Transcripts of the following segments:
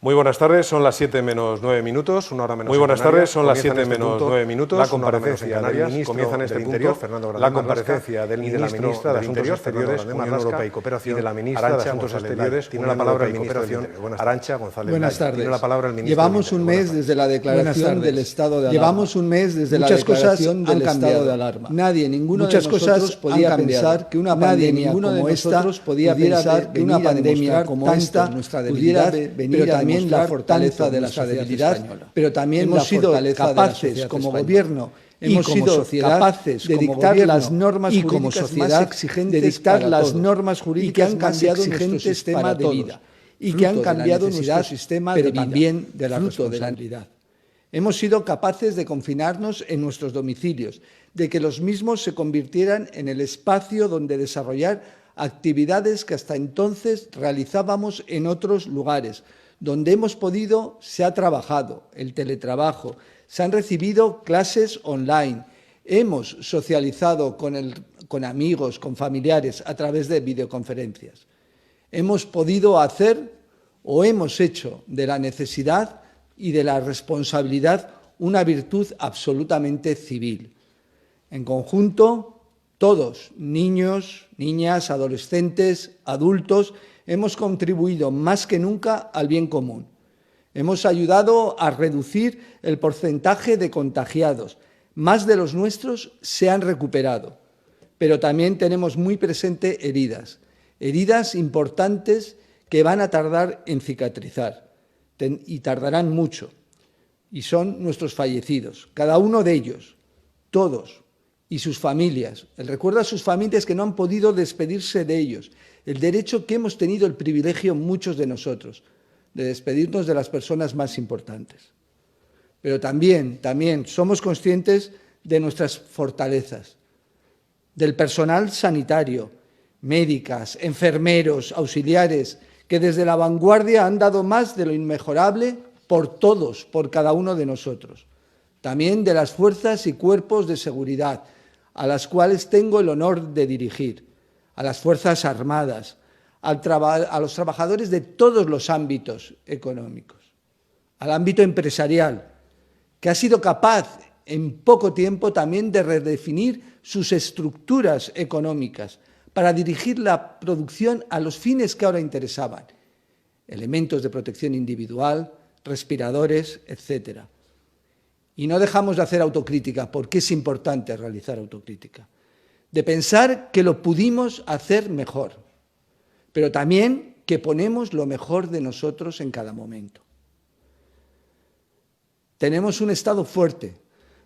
Muy buenas tardes, son las 7 menos 9 minutos, una hora menos. Muy buenas tardes, son las 7 menos 9 minutos. La comparecencia del ministro comienza en este punto. Fernando Grande, la comparecencia del ministro de Asuntos Exteriores, Unión Europea y Cooperación, y de la ministra de Asuntos Exteriores, tiene la palabra el ministro de Arantxa González. Buenas tardes. Tiene la palabra el ministro. Llevamos un mes desde la declaración del estado de alarma. Llevamos un mes desde la declaración del estado de alarma. Nadie, ninguno de nosotros podía pensar que una pandemia como esta podía pensar que una pandemia como esta pudiera venir a también la fortaleza de la sociedad española. Pero también hemos sido capaces como gobierno, hemos sido capaces de dictar las normas y como sociedad exigentes, de dictar las normas jurídicas que han cambiado nuestro sistema de vida y que han cambiado nuestro sistema de vida, pero también de la responsabilidad. Hemos sido capaces de confinarnos en nuestros domicilios, de que los mismos se convirtieran en el espacio donde desarrollar actividades que hasta entonces realizábamos en otros lugares. Donde hemos podido, se ha trabajado, el teletrabajo, se han recibido clases online, hemos socializado con amigos, con familiares a través de videoconferencias. Hemos podido hacer o hemos hecho de la necesidad y de la responsabilidad una virtud absolutamente civil. En conjunto, todos, niños, niñas, adolescentes, adultos, hemos contribuido más que nunca al bien común. Hemos ayudado a reducir el porcentaje de contagiados. Más de los nuestros se han recuperado, pero también tenemos muy presente heridas importantes que van a tardar en cicatrizar y tardarán mucho. Y son nuestros fallecidos, cada uno de ellos, todos, y sus familias. El recuerdo a sus familias que no han podido despedirse de ellos. El derecho que hemos tenido el privilegio muchos de nosotros de despedirnos de las personas más importantes. Pero también somos conscientes de nuestras fortalezas, del personal sanitario, médicas, enfermeros, auxiliares, que desde la vanguardia han dado más de lo inmejorable por todos, por cada uno de nosotros. También de las fuerzas y cuerpos de seguridad, a las cuales tengo el honor de dirigir, a las Fuerzas Armadas, a los trabajadores de todos los ámbitos económicos, al ámbito empresarial, que ha sido capaz en poco tiempo también de redefinir sus estructuras económicas para dirigir la producción a los fines que ahora interesaban, elementos de protección individual, respiradores, etc. Y no dejamos de hacer autocrítica, porque es importante realizar autocrítica, de pensar que lo pudimos hacer mejor, pero también que ponemos lo mejor de nosotros en cada momento. Tenemos un Estado fuerte,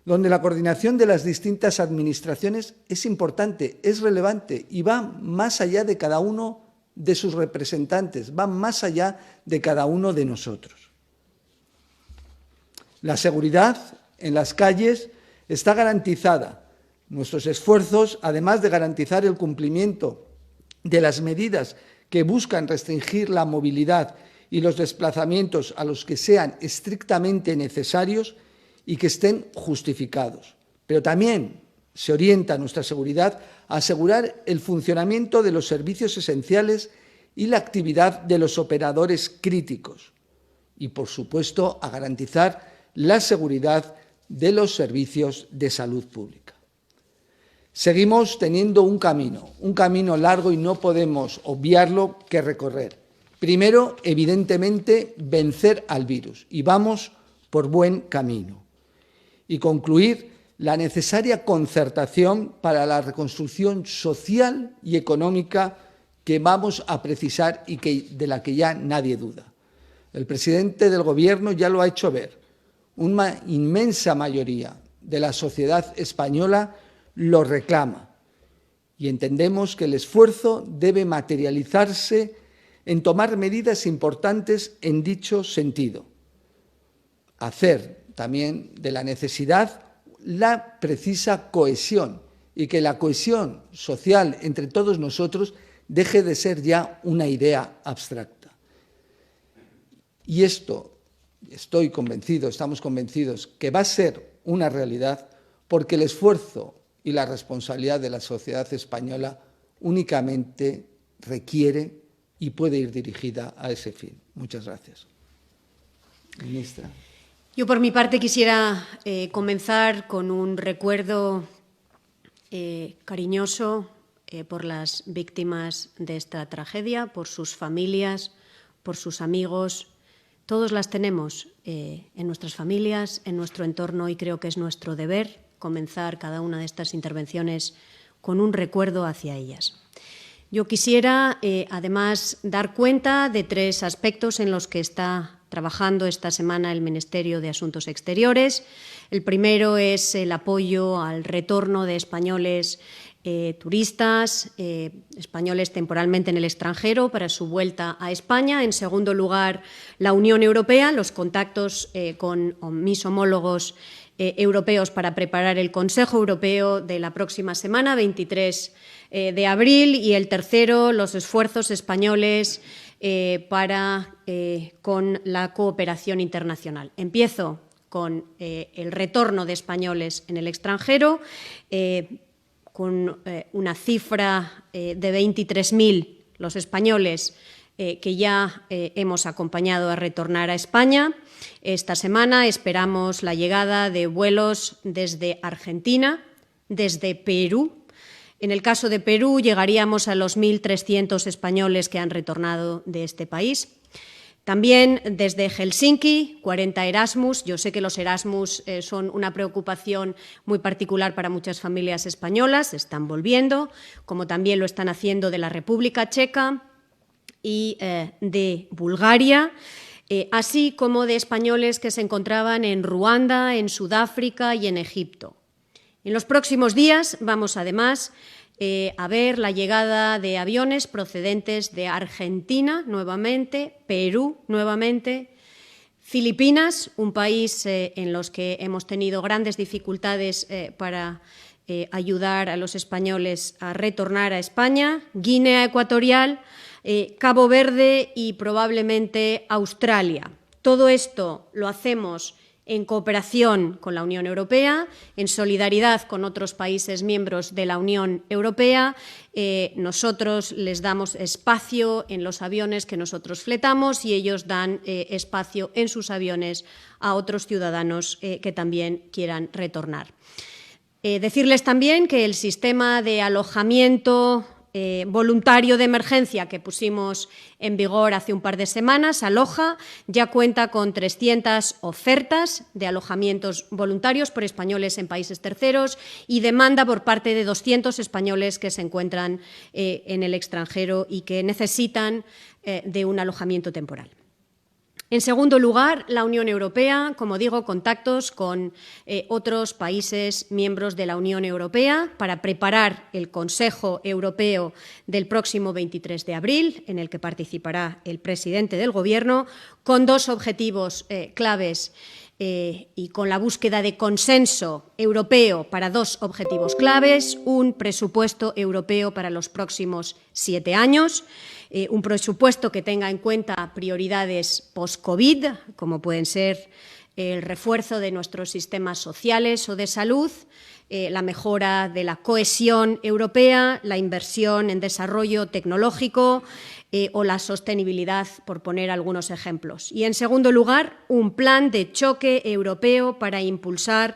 donde la coordinación de las distintas administraciones es importante, es relevante y va más allá de cada uno de sus representantes, va más allá de cada uno de nosotros. La seguridad en las calles está garantizada. Nuestros esfuerzos, además de garantizar el cumplimiento de las medidas que buscan restringir la movilidad y los desplazamientos a los que sean estrictamente necesarios y que estén justificados. Pero también se orienta nuestra seguridad a asegurar el funcionamiento de los servicios esenciales y la actividad de los operadores críticos y, por supuesto, a garantizar la seguridad de los servicios de salud pública. Seguimos teniendo un camino largo y no podemos obviarlo que recorrer. Primero, evidentemente, vencer al virus y vamos por buen camino. Y concluir la necesaria concertación para la reconstrucción social y económica que vamos a precisar y de la que ya nadie duda. El presidente del Gobierno ya lo ha hecho ver. Una inmensa mayoría de la sociedad española lo reclama y entendemos que el esfuerzo debe materializarse en tomar medidas importantes en dicho sentido. Hacer también de la necesidad la precisa cohesión y que la cohesión social entre todos nosotros deje de ser ya una idea abstracta. Y esto, estoy convencido, estamos convencidos, que va a ser una realidad porque el esfuerzo y la responsabilidad de la sociedad española únicamente requiere y puede ir dirigida a ese fin. Muchas gracias. Ministra. Yo, por mi parte, quisiera comenzar con un recuerdo cariñoso por las víctimas de esta tragedia, por sus familias, por sus amigos. Todos las tenemos en nuestras familias, en nuestro entorno, y creo que es nuestro deber comenzar cada una de estas intervenciones con un recuerdo hacia ellas. Yo quisiera, además, dar cuenta de 3 aspectos en los que está trabajando esta semana el Ministerio de Asuntos Exteriores. El primero es el apoyo al retorno de españoles turistas, españoles temporalmente en el extranjero para su vuelta a España. En segundo lugar, la Unión Europea, los contactos con mis homólogos europeos para preparar el Consejo Europeo de la próxima semana, 23 de abril. Y el tercero, los esfuerzos españoles con la cooperación internacional. Empiezo con el retorno de españoles en el extranjero, con una cifra de 23.000 los españoles que ya hemos acompañado a retornar a España. Esta semana esperamos la llegada de vuelos desde Argentina, desde Perú. En el caso de Perú llegaríamos a los 1.300 españoles que han retornado de este país. También desde Helsinki, 40 Erasmus. Yo sé que los Erasmus son una preocupación muy particular para muchas familias españolas, están volviendo, como también lo están haciendo de la República Checa y de Bulgaria, así como de españoles que se encontraban en Ruanda, en Sudáfrica y en Egipto. En los próximos días vamos, además, a ver la llegada de aviones procedentes de Argentina nuevamente, Perú nuevamente, Filipinas, un país en los que hemos tenido grandes dificultades para ayudar a los españoles a retornar a España, Guinea Ecuatorial, Cabo Verde y probablemente Australia. Todo esto lo hacemos en cooperación con la Unión Europea, en solidaridad con otros países miembros de la Unión Europea. Nosotros les damos espacio en los aviones que nosotros fletamos y ellos dan espacio en sus aviones a otros ciudadanos que también quieran retornar. Decirles también que el sistema de alojamiento voluntario de emergencia que pusimos en vigor hace un par de semanas, Aloja, ya cuenta con 300 ofertas de alojamientos voluntarios por españoles en países terceros y demanda por parte de 200 españoles que se encuentran en el extranjero y que necesitan de un alojamiento temporal. En segundo lugar, la Unión Europea, como digo, contactos con otros países miembros de la Unión Europea para preparar el Consejo Europeo del próximo 23 de abril, en el que participará el presidente del Gobierno, con 2 objetivos claves y con la búsqueda de consenso europeo para 2 objetivos claves: un presupuesto europeo para los próximos 7 años, un presupuesto que tenga en cuenta prioridades post-COVID, como pueden ser el refuerzo de nuestros sistemas sociales o de salud, la mejora de la cohesión europea, la inversión en desarrollo tecnológico o la sostenibilidad, por poner algunos ejemplos. Y, en segundo lugar, un plan de choque europeo para impulsar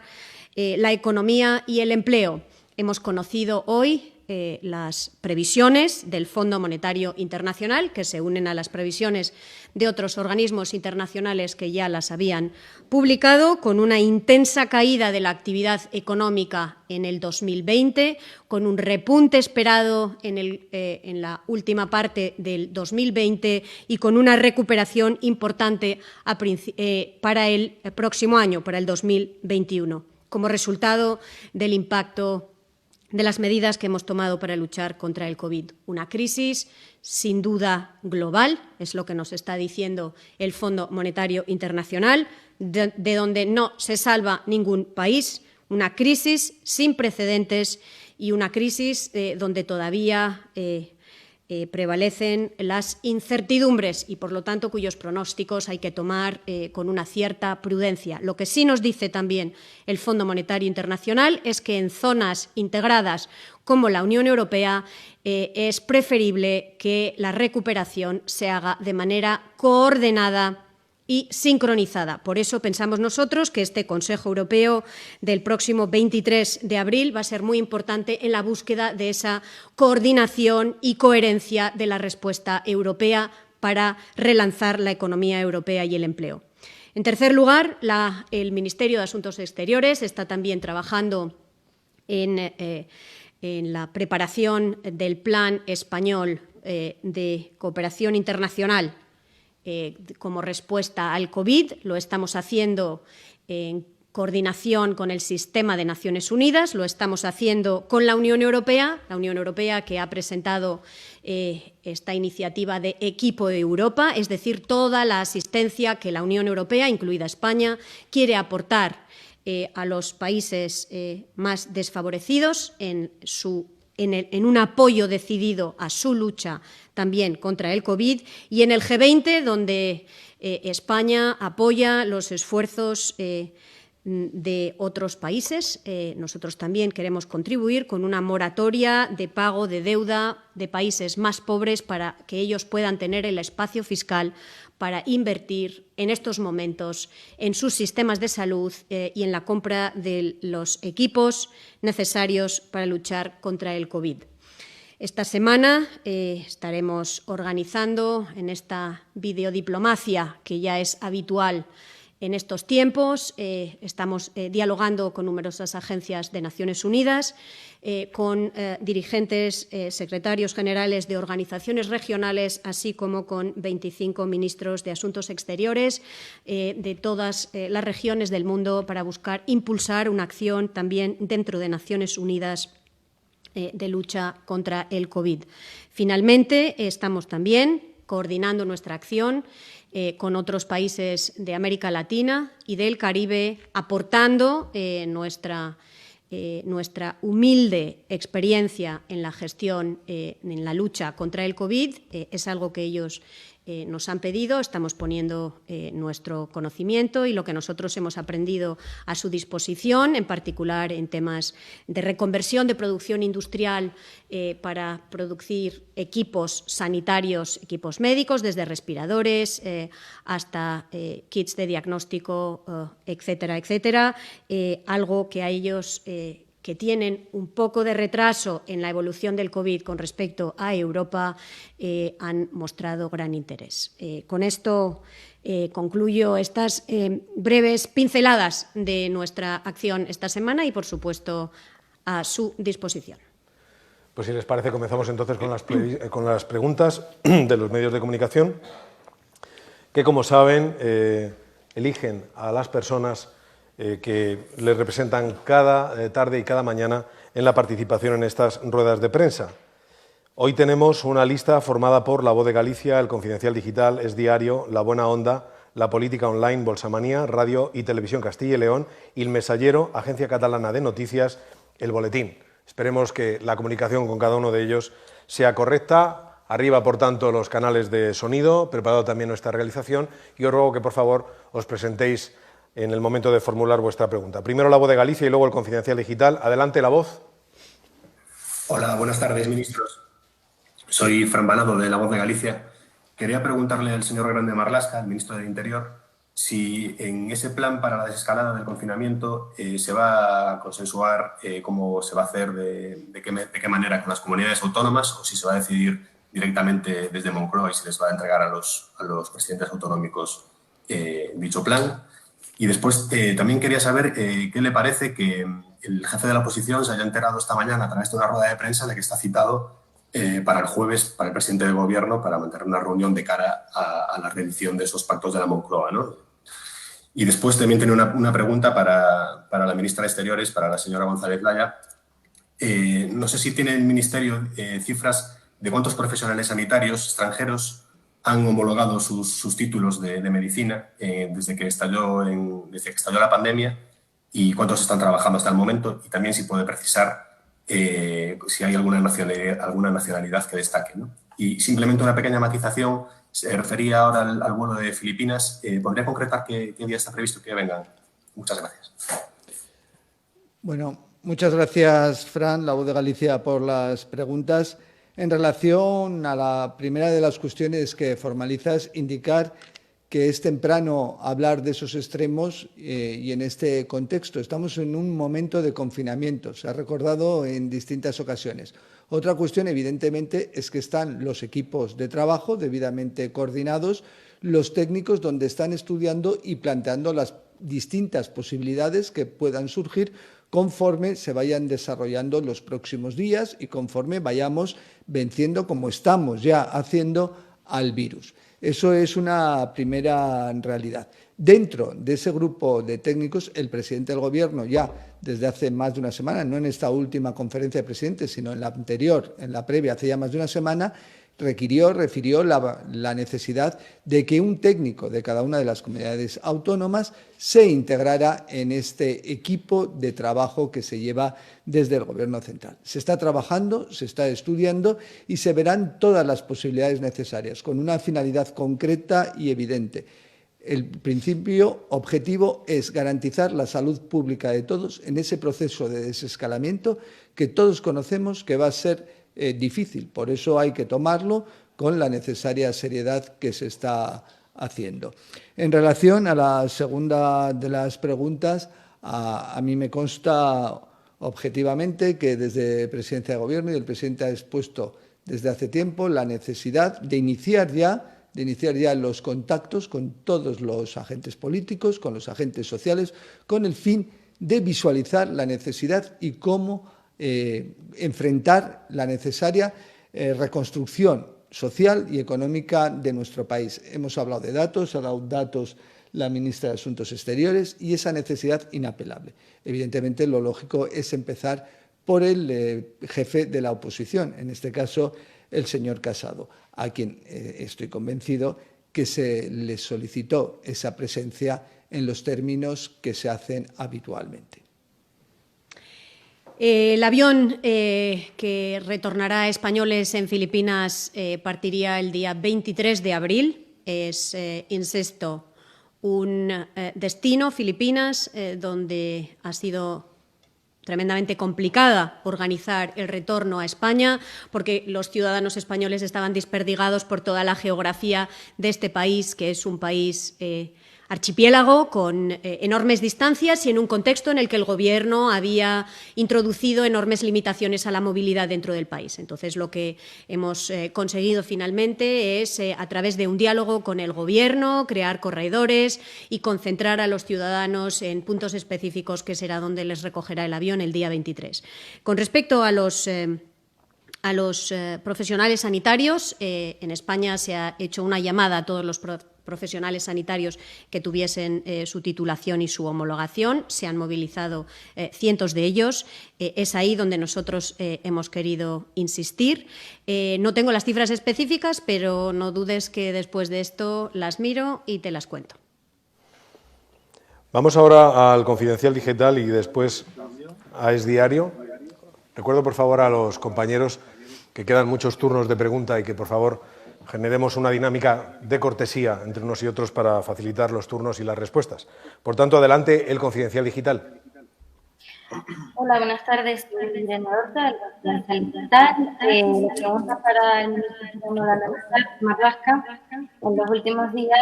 la economía y el empleo. Hemos conocido hoy las previsiones del Fondo Monetario Internacional, que se unen a las previsiones de otros organismos internacionales que ya las habían publicado, con una intensa caída de la actividad económica en el 2020, con un repunte esperado en la última parte del 2020 y con una recuperación importante para el próximo año, para el 2021, como resultado del impacto de las medidas que hemos tomado para luchar contra el COVID. Una crisis sin duda global, es lo que nos está diciendo el Fondo Monetario Internacional, de donde no se salva ningún país, una crisis sin precedentes y una crisis donde todavía prevalecen las incertidumbres y, por lo tanto, cuyos pronósticos hay que tomar con una cierta prudencia. Lo que sí nos dice también el Fondo Monetario Internacional es que en zonas integradas como la Unión Europea es preferible que la recuperación se haga de manera coordinada y sincronizada. Por eso pensamos nosotros que este Consejo Europeo del próximo 23 de abril va a ser muy importante en la búsqueda de esa coordinación y coherencia de la respuesta europea para relanzar la economía europea y el empleo. En tercer lugar, el Ministerio de Asuntos Exteriores está también trabajando en la preparación del Plan Español de Cooperación Internacional como respuesta al COVID. Lo estamos haciendo en coordinación con el sistema de Naciones Unidas, lo estamos haciendo con la Unión Europea que ha presentado esta iniciativa de Equipo de Europa, es decir, toda la asistencia que la Unión Europea, incluida España, quiere aportar a los países más desfavorecidos en un apoyo decidido a su lucha también contra el COVID, y en el G20, donde España apoya los esfuerzos de otros países. Nosotros también queremos contribuir con una moratoria de pago de deuda de países más pobres para que ellos puedan tener el espacio fiscal para invertir en estos momentos en sus sistemas de salud y en la compra de los equipos necesarios para luchar contra el COVID. Esta semana estaremos organizando en esta videodiplomacia que ya es habitual en estos tiempos. Estamos dialogando con numerosas agencias de Naciones Unidas, con dirigentes, secretarios generales de organizaciones regionales, así como con 25 ministros de Asuntos Exteriores de todas las regiones del mundo para buscar impulsar una acción también dentro de Naciones Unidas de lucha contra el COVID. Finalmente, estamos también coordinando nuestra acción con otros países de América Latina y del Caribe, aportando nuestra humilde experiencia en la gestión, en la lucha contra el COVID. Es algo que ellos nos han pedido, estamos poniendo nuestro conocimiento y lo que nosotros hemos aprendido a su disposición, en particular en temas de reconversión de producción industrial para producir equipos sanitarios, equipos médicos, desde respiradores hasta kits de diagnóstico, etcétera, etcétera, algo que a ellos que tienen un poco de retraso en la evolución del COVID con respecto a Europa, han mostrado gran interés. Con esto concluyo estas breves pinceladas de nuestra acción esta semana y, por supuesto, a su disposición. Pues si les parece, comenzamos entonces con las preguntas de los medios de comunicación, que, como saben, eligen a las personas que les representan cada tarde y cada mañana en la participación en estas ruedas de prensa. Hoy tenemos una lista formada por La Voz de Galicia, El Confidencial Digital, Es Diario, La Buena Onda, La Política Online, Bolsamanía, Radio y Televisión Castilla y León, y El Mesallero, Agencia Catalana de Noticias, El Boletín. Esperemos que la comunicación con cada uno de ellos sea correcta. Arriba, por tanto, los canales de sonido, preparado también nuestra realización, y os ruego que, por favor, os presentéis en el momento de formular vuestra pregunta. Primero La Voz de Galicia y luego El Confidencial Digital. Adelante, La Voz. Hola, buenas tardes, ministros. Soy Fran Banado, de La Voz de Galicia. Quería preguntarle al señor Grande Marlaska, el ministro del Interior, si en ese plan para la desescalada del confinamiento se va a consensuar cómo se va a hacer, de qué manera con las comunidades autónomas, o si se va a decidir directamente desde Moncloa y se les va a entregar a los presidentes autonómicos dicho plan. Y después también quería saber qué le parece que el jefe de la oposición se haya enterado esta mañana a través de una rueda de prensa de que está citado para el jueves para el presidente del Gobierno para mantener una reunión de cara a la reedición de esos pactos de la Moncloa, ¿no? Y después también tenía una pregunta para la ministra de Exteriores, para la señora González Laya. No sé si tiene el Ministerio cifras de cuántos profesionales sanitarios extranjeros han homologado sus títulos de medicina desde que estalló la pandemia, y cuántos están trabajando hasta el momento, y también si puede precisar si hay alguna nacionalidad que destaque, ¿no? Y simplemente una pequeña matización, se refería ahora al vuelo de Filipinas. ¿Podría concretar qué día está previsto que vengan? Muchas gracias. Bueno, muchas gracias, Fran, La Voz de Galicia, por las preguntas. En relación a la primera de las cuestiones que formalizas, indicar que es temprano hablar de esos extremos y en este contexto. Estamos en un momento de confinamiento, se ha recordado en distintas ocasiones. Otra cuestión, evidentemente, es que están los equipos de trabajo debidamente coordinados, los técnicos donde están estudiando y planteando las distintas posibilidades que puedan surgir conforme se vayan desarrollando los próximos días y conforme vayamos venciendo, como estamos ya haciendo, al virus. Eso es una primera realidad. Dentro de ese grupo de técnicos, el presidente del Gobierno ya desde hace más de una semana, no en esta última conferencia de presidentes, sino en la anterior, en la previa, hace ya más de una semana, refirió la necesidad de que un técnico de cada una de las comunidades autónomas se integrara en este equipo de trabajo que se lleva desde el Gobierno central. Se está trabajando, se está estudiando y se verán todas las posibilidades necesarias, con una finalidad concreta y evidente. El principio objetivo es garantizar la salud pública de todos en ese proceso de desescalamiento que todos conocemos que va a ser difícil. Por eso hay que tomarlo con la necesaria seriedad que se está haciendo. En relación a la segunda de las preguntas, a mí me consta objetivamente que desde Presidencia de Gobierno y el presidente ha expuesto desde hace tiempo la necesidad de iniciar ya los contactos con todos los agentes políticos, con los agentes sociales, con el fin de visualizar la necesidad y cómo enfrentar la necesaria reconstrucción social y económica de nuestro país. Hemos hablado de datos, ha dado datos la ministra de Asuntos Exteriores y esa necesidad inapelable. Evidentemente, lo lógico es empezar por el jefe de la oposición, en este caso el señor Casado, a quien estoy convencido que se le solicitó esa presencia en los términos que se hacen habitualmente. El avión que retornará a españoles en Filipinas partiría el día 23 de abril. Es, insisto, un destino, Filipinas, donde ha sido tremendamente complicada organizar el retorno a España porque los ciudadanos españoles estaban desperdigados por toda la geografía de este país, que es un país archipiélago con enormes distancias y en un contexto en el que el Gobierno había introducido enormes limitaciones a la movilidad dentro del país. Entonces, lo que hemos conseguido finalmente es, a través de un diálogo con el Gobierno, crear corredores y concentrar a los ciudadanos en puntos específicos que será donde les recogerá el avión el día 23. Con respecto a los profesionales sanitarios, en España se ha hecho una llamada a todos los profesionales sanitarios que tuviesen su titulación y su homologación. Se han movilizado cientos de ellos. Es ahí donde nosotros hemos querido insistir. No tengo las cifras específicas, pero no dudes que después de esto las miro y te las cuento. Vamos ahora al Confidencial Digital y después a Es Diario. Recuerdo, por favor, a los compañeros que quedan muchos turnos de pregunta y que, por favor, generemos una dinámica de cortesía entre unos y otros para facilitar los turnos y las respuestas. Por tanto, adelante el Confidencial Digital. Hola, buenas tardes. Soy Irene Horta, del Confidencial Digital. La pregunta para el ministro de la Universidad, Marlaska. En los últimos días,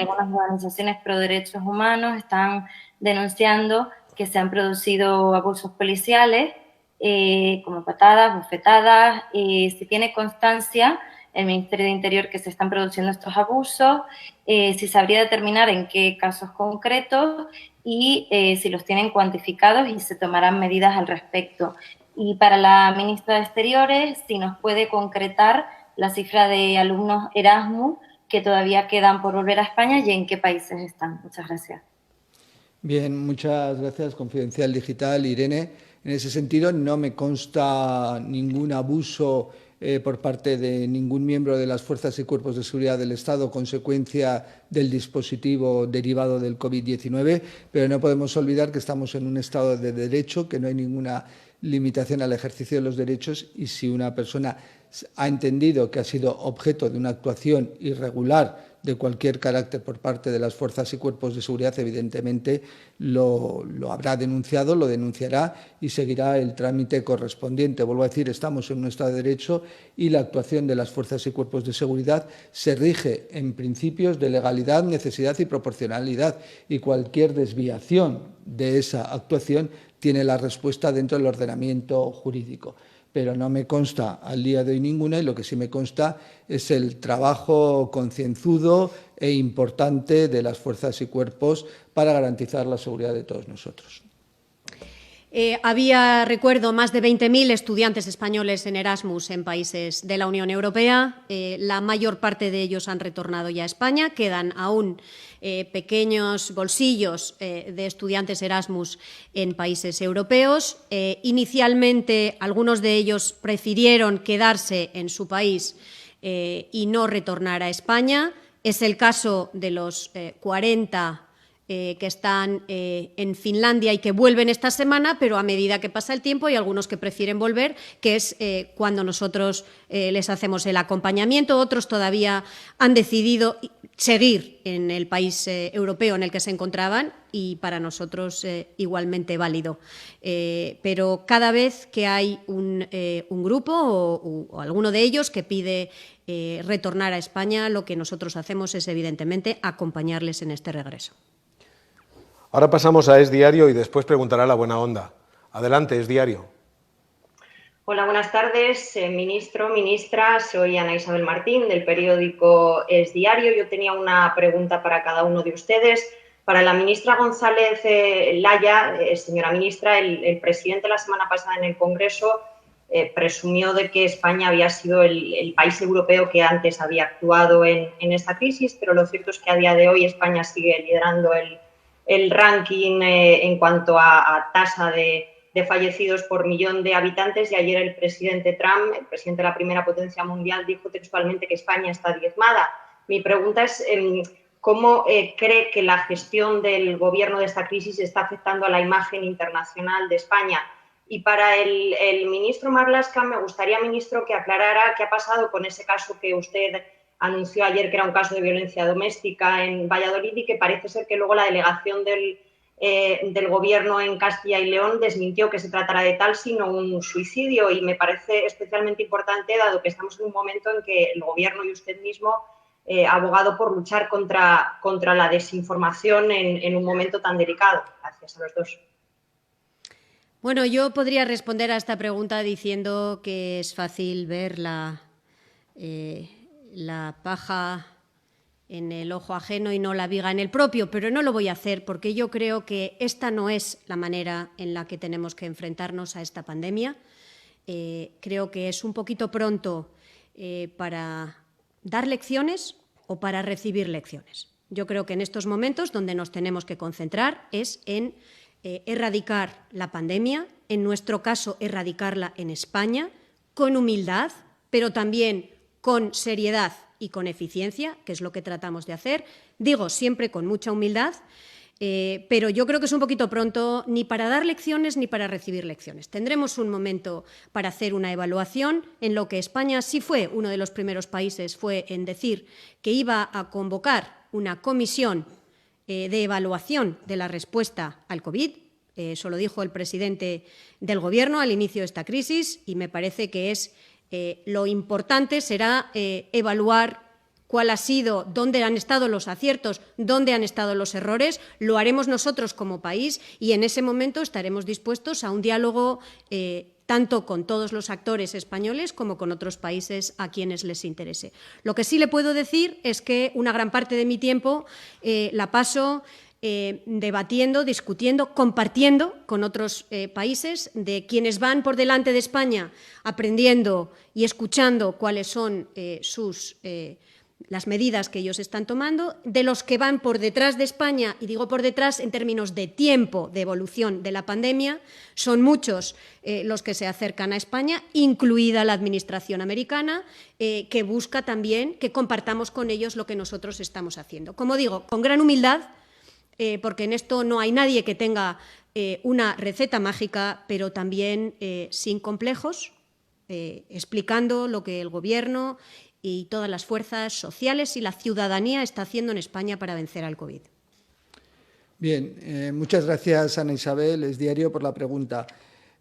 algunas organizaciones pro derechos humanos están denunciando que se han producido abusos policiales, como patadas, bofetadas. Se tiene constancia el Ministerio de Interior que se están produciendo estos abusos, si sabría determinar en qué casos concretos y si los tienen cuantificados y se tomarán medidas al respecto. Y para la ministra de Exteriores, si nos puede concretar la cifra de alumnos Erasmus que todavía quedan por volver a España y en qué países están. Muchas gracias. Bien, muchas gracias, Confidencial Digital. Irene, en ese sentido no me consta ningún abuso por parte de ningún miembro de las fuerzas y cuerpos de seguridad del Estado, consecuencia del dispositivo derivado del COVID-19, pero no podemos olvidar que estamos en un Estado de Derecho, que no hay ninguna limitación al ejercicio de los derechos y si una persona ha entendido que ha sido objeto de una actuación irregular de cualquier carácter por parte de las fuerzas y cuerpos de seguridad, evidentemente lo habrá denunciado, lo denunciará y seguirá el trámite correspondiente. Vuelvo a decir, estamos en un Estado de Derecho y la actuación de las fuerzas y cuerpos de seguridad se rige en principios de legalidad, necesidad y proporcionalidad, y cualquier desviación de esa actuación tiene la respuesta dentro del ordenamiento jurídico. Pero no me consta al día de hoy ninguna, y lo que sí me consta es el trabajo concienzudo e importante de las fuerzas y cuerpos para garantizar la seguridad de todos nosotros. Había, recuerdo, más de 20.000 estudiantes españoles en Erasmus en países de la Unión Europea. La mayor parte de ellos han retornado ya a España. Quedan aún pequeños bolsillos de estudiantes Erasmus en países europeos. Inicialmente, algunos de ellos prefirieron quedarse en su país y no retornar a España. Es el caso de los 40 que están en Finlandia y que vuelven esta semana, pero a medida que pasa el tiempo hay algunos que prefieren volver, que es cuando nosotros les hacemos el acompañamiento. Otros todavía han decidido seguir en el país europeo en el que se encontraban, y para nosotros igualmente válido. Pero cada vez que hay un grupo o alguno de ellos que pide retornar a España, lo que nosotros hacemos es, evidentemente, acompañarles en este regreso. Ahora pasamos a Es Diario y después preguntará la buena onda. Adelante, Es Diario. Hola, buenas tardes, ministro, ministra. Soy Ana Isabel Martín, del periódico Es Diario. Yo tenía una pregunta para cada uno de ustedes. Para la ministra González Laya, señora ministra, el presidente la semana pasada en el Congreso presumió de que España había sido el país europeo que antes había actuado en esta crisis, pero lo cierto es que a día de hoy España sigue liderando el ranking en cuanto a tasa de fallecidos por millón de habitantes, y ayer el presidente Trump, el presidente de la primera potencia mundial, dijo textualmente que España está diezmada. Mi pregunta es ¿cómo cree que la gestión del gobierno de esta crisis está afectando a la imagen internacional de España? Y para el ministro Marlaska, me gustaría, ministro, que aclarara qué ha pasado con ese caso que usted anunció ayer, que era un caso de violencia doméstica en Valladolid, y que parece ser que luego la delegación del Gobierno en Castilla y León desmintió que se tratara de tal, sino un suicidio. Y me parece especialmente importante, dado que estamos en un momento en que el Gobierno y usted mismo ha abogado por luchar contra la desinformación en un momento tan delicado. Gracias a los dos. Bueno, yo podría responder a esta pregunta diciendo que es fácil ver la paja en el ojo ajeno y no la viga en el propio, pero no lo voy a hacer porque yo creo que esta no es la manera en la que tenemos que enfrentarnos a esta pandemia. Creo que es un poquito pronto para dar lecciones o para recibir lecciones. Yo creo que en estos momentos donde nos tenemos que concentrar es en erradicar la pandemia, en nuestro caso erradicarla en España, con humildad, pero también con seriedad y con eficiencia, que es lo que tratamos de hacer. Digo, siempre con mucha humildad, pero yo creo que es un poquito pronto ni para dar lecciones ni para recibir lecciones. Tendremos un momento para hacer una evaluación. En lo que España sí fue uno de los primeros países fue en decir que iba a convocar una comisión de evaluación de la respuesta al COVID. Eso lo dijo el presidente del Gobierno al inicio de esta crisis, y me parece que lo importante será evaluar cuál ha sido, dónde han estado los aciertos, dónde han estado los errores. Lo haremos nosotros como país y en ese momento estaremos dispuestos a un diálogo tanto con todos los actores españoles como con otros países a quienes les interese. Lo que sí le puedo decir es que una gran parte de mi tiempo la paso debatiendo, discutiendo, compartiendo con otros países, de quienes van por delante de España, aprendiendo y escuchando cuáles son las medidas que ellos están tomando, de los que van por detrás de España, y digo por detrás en términos de tiempo de evolución de la pandemia. Son muchos los que se acercan a España, incluida la Administración americana, que busca también que compartamos con ellos lo que nosotros estamos haciendo. Como digo, con gran humildad, porque en esto no hay nadie que tenga una receta mágica, pero también sin complejos, explicando lo que el Gobierno y todas las fuerzas sociales y la ciudadanía está haciendo en España para vencer al COVID. Bien, muchas gracias, Ana Isabel, Es Diario, por la pregunta.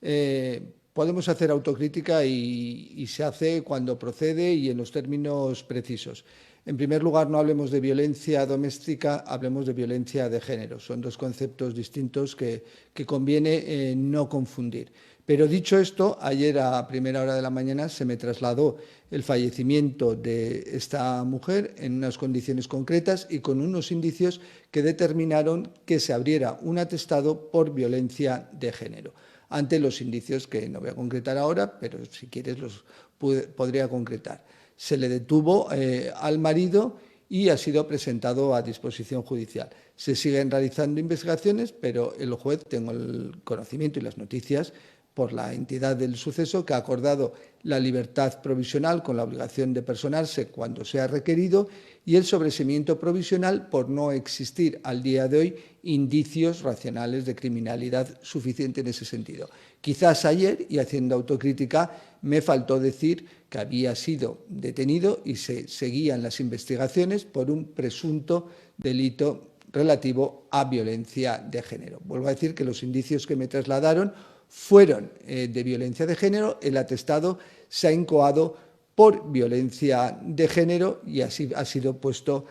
Podemos hacer autocrítica y se hace cuando procede y en los términos precisos. En primer lugar, no hablemos de violencia doméstica, hablemos de violencia de género. Son dos conceptos distintos que conviene no confundir. Pero dicho esto, ayer a primera hora de la mañana se me trasladó el fallecimiento de esta mujer en unas condiciones concretas y con unos indicios que determinaron que se abriera un atestado por violencia de género. Ante los indicios que no voy a concretar ahora, pero si quieres los podría concretar. Se le detuvo al marido y ha sido presentado a disposición judicial. Se siguen realizando investigaciones, pero el juez, tengo el conocimiento y las noticias por la entidad del suceso, que ha acordado la libertad provisional con la obligación de personarse cuando sea requerido y el sobreseimiento provisional por no existir al día de hoy indicios racionales de criminalidad suficiente en ese sentido. Quizás ayer, y haciendo autocrítica, me faltó decir que había sido detenido y se seguían las investigaciones por un presunto delito relativo a violencia de género. Vuelvo a decir que los indicios que me trasladaron fueron de violencia de género, el atestado se ha incoado por violencia de género y así ha sido puesto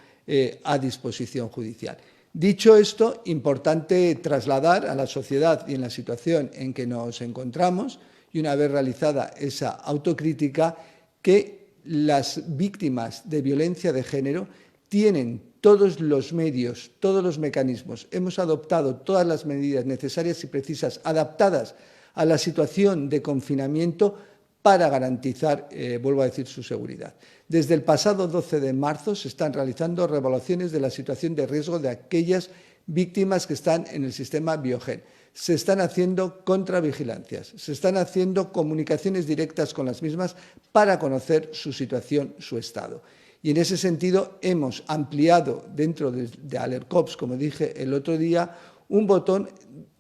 a disposición judicial. Dicho esto, importante trasladar a la sociedad y en la situación en que nos encontramos, y una vez realizada esa autocrítica, que las víctimas de violencia de género tienen todos los medios, todos los mecanismos. Hemos adoptado todas las medidas necesarias y precisas, adaptadas a la situación de confinamiento para garantizar, vuelvo a decir, su seguridad. Desde el pasado 12 de marzo se están realizando reevaluaciones de la situación de riesgo de aquellas víctimas que están en el sistema Biogen. Se están haciendo contravigilancias, se están haciendo comunicaciones directas con las mismas para conocer su situación, su estado. Y en ese sentido hemos ampliado dentro de Alercops, como dije el otro día, un botón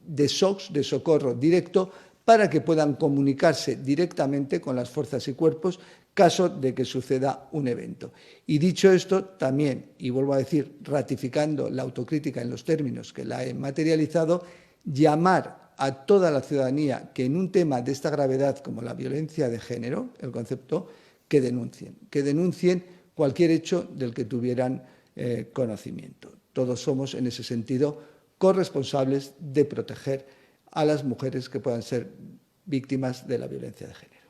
de SOS, de socorro directo, para que puedan comunicarse directamente con las fuerzas y cuerpos caso de que suceda un evento. Y dicho esto, también, y vuelvo a decir, ratificando la autocrítica en los términos que la he materializado, llamar a toda la ciudadanía que en un tema de esta gravedad como la violencia de género, el concepto, que denuncien cualquier hecho del que tuvieran conocimiento. Todos somos, en ese sentido, corresponsables de proteger a las mujeres que puedan ser víctimas de la violencia de género.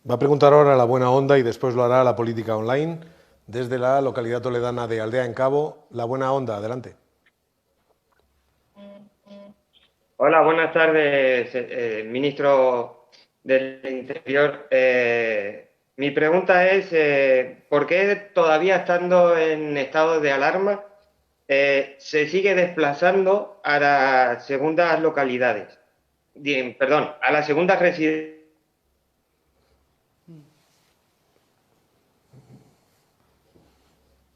Va a preguntar ahora La Buena Onda y después lo hará La Política Online desde la localidad toledana de Aldea en Cabo. La Buena Onda, adelante. Hola, buenas tardes, ministro del Interior. Mi pregunta es, ¿por qué todavía estando en estado de alarma se sigue desplazando a las segundas localidades? Perdón, a las segundas residencias.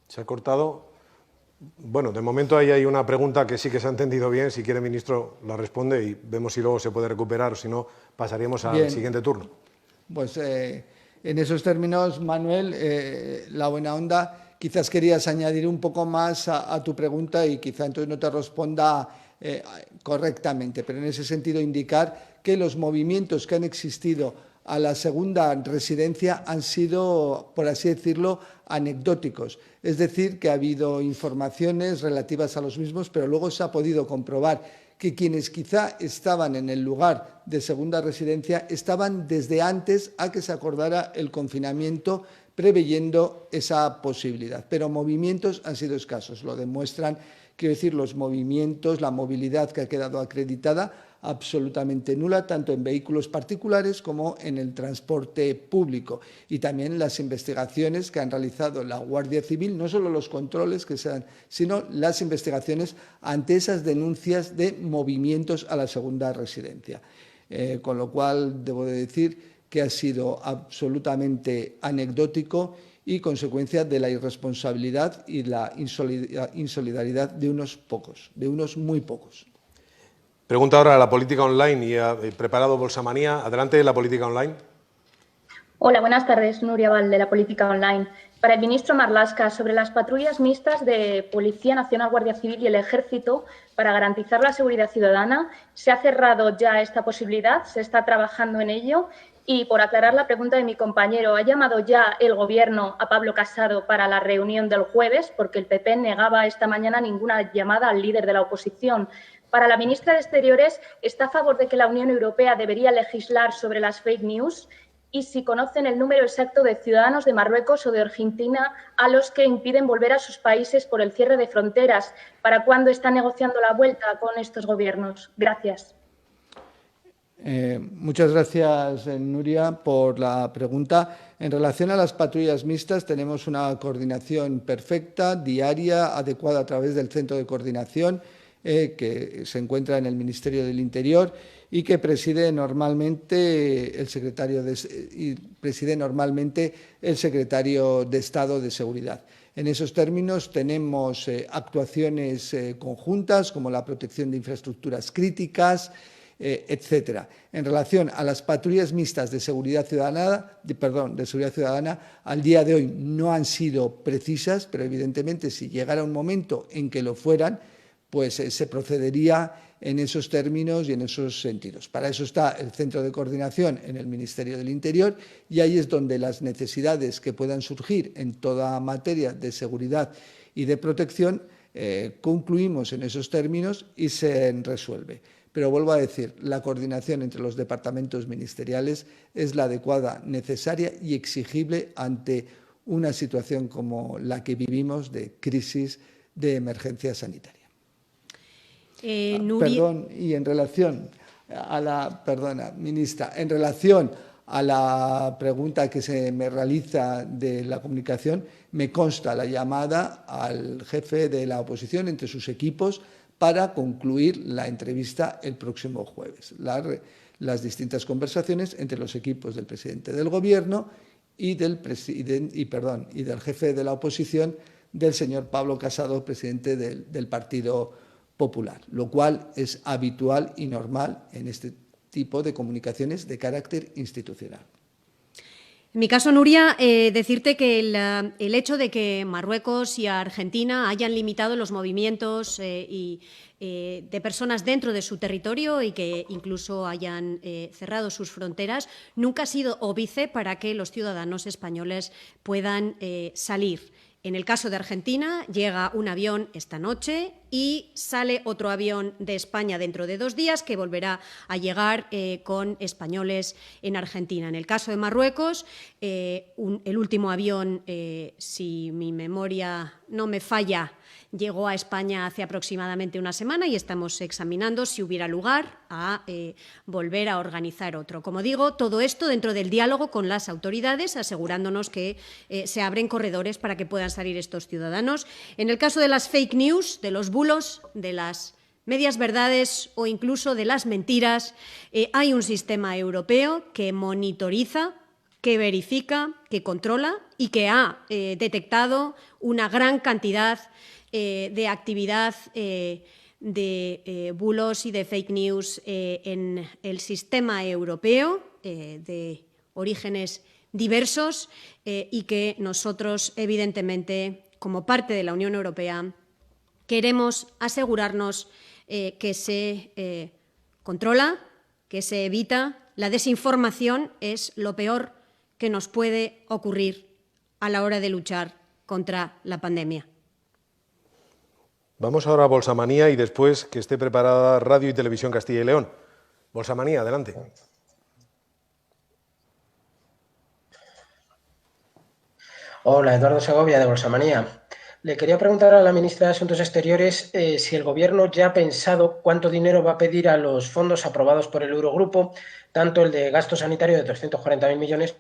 Se ha cortado. Bueno, de momento ahí hay una pregunta que sí que se ha entendido bien. Si quiere, ministro, la responde y vemos si luego se puede recuperar o si no, pasaríamos al siguiente turno. Pues en esos términos, Manuel, La Buena Onda, quizás querías añadir un poco más a tu pregunta y quizá entonces no te responda correctamente, pero en ese sentido indicar que los movimientos que han existido a la segunda residencia han sido, por así decirlo, anecdóticos. Es decir, que ha habido informaciones relativas a los mismos, pero luego se ha podido comprobar que quienes quizá estaban en el lugar de segunda residencia estaban desde antes a que se acordara el confinamiento, preveyendo esa posibilidad. Pero movimientos han sido escasos, lo demuestran, quiero decir, los movimientos, la movilidad que ha quedado acreditada, absolutamente nula, tanto en vehículos particulares como en el transporte público. Y también las investigaciones que han realizado la Guardia Civil, no solo los controles que sean, sino las investigaciones ante esas denuncias de movimientos a la segunda residencia. Con lo cual, debo de decir que ha sido absolutamente anecdótico y consecuencia de la irresponsabilidad y la insolidaridad de unos pocos, de unos muy pocos. Pregunta ahora a La Política Online y ha preparado Bolsamanía. Adelante, La Política Online. Hola, buenas tardes. Nuria Val, de la Política Online. Para el ministro Marlaska, sobre las patrullas mixtas de Policía Nacional, Guardia Civil y el Ejército para garantizar la seguridad ciudadana, ¿se ha cerrado ya esta posibilidad? ¿Se está trabajando en ello? Y por aclarar la pregunta de mi compañero, ¿ha llamado ya el Gobierno a Pablo Casado para la reunión del jueves? Porque el PP negaba esta mañana ninguna llamada al líder de la oposición. Para la ministra de Exteriores, ¿está a favor de que la Unión Europea debería legislar sobre las fake news? Y si conocen el número exacto de ciudadanos de Marruecos o de Argentina a los que impiden volver a sus países por el cierre de fronteras, ¿para cuándo están negociando la vuelta con estos gobiernos? Gracias. Muchas gracias, Nuria, por la pregunta. En relación a las patrullas mixtas, tenemos una coordinación perfecta, diaria, adecuada a través del Centro de Coordinación que se encuentra en el Ministerio del Interior y que preside normalmente el secretario de Estado de Seguridad. En esos términos tenemos actuaciones conjuntas como la protección de infraestructuras críticas, etcétera. En relación a las patrullas mixtas de seguridad ciudadana, al día de hoy no han sido precisas, pero evidentemente si llegara un momento en que lo fueran, pues se procedería en esos términos y en esos sentidos. Para eso está el Centro de Coordinación en el Ministerio del Interior y ahí es donde las necesidades que puedan surgir en toda materia de seguridad y de protección concluimos en esos términos y se resuelve. Pero vuelvo a decir, la coordinación entre los departamentos ministeriales es la adecuada, necesaria y exigible ante una situación como la que vivimos de crisis, de emergencia sanitaria. Perdón, y en relación a la, ministra, en relación a la pregunta que se me realiza de la comunicación, me consta la llamada al jefe de la oposición entre sus equipos para concluir la entrevista el próximo jueves. Las distintas conversaciones entre los equipos del presidente del Gobierno y del jefe de la oposición, del señor Pablo Casado, presidente del Partido Popular, lo cual es habitual y normal en este tipo de comunicaciones de carácter institucional. En mi caso, Nuria, decirte que el hecho de que Marruecos y Argentina hayan limitado los movimientos de personas dentro de su territorio y que incluso hayan cerrado sus fronteras nunca ha sido óbice para que los ciudadanos españoles puedan salir. En el caso de Argentina, llega un avión esta noche y sale otro avión de España dentro de 2 días que volverá a llegar con españoles en Argentina. En el caso de Marruecos, el último avión, si mi memoria no me falla, llegó a España hace aproximadamente una semana y estamos examinando si hubiera lugar a volver a organizar otro. Como digo, todo esto dentro del diálogo con las autoridades, asegurándonos que se abren corredores para que puedan salir estos ciudadanos. En el caso de las fake news, de los bulos, de las medias verdades o incluso de las mentiras, hay un sistema europeo que monitoriza, que verifica, que controla y que ha detectado una gran cantidad de actividad de bulos y de fake news en el sistema europeo de orígenes diversos y que nosotros, evidentemente, como parte de la Unión Europea, queremos asegurarnos que se controla, que se evita. La desinformación es lo peor que nos puede ocurrir a la hora de luchar contra la pandemia. Vamos ahora a Bolsamanía y después que esté preparada Radio y Televisión Castilla y León. Bolsamanía, adelante. Hola, Eduardo Segovia, de Bolsamanía. Le quería preguntar a la ministra de Asuntos Exteriores si el Gobierno ya ha pensado cuánto dinero va a pedir a los fondos aprobados por el Eurogrupo, tanto el de gasto sanitario de 340.000 millones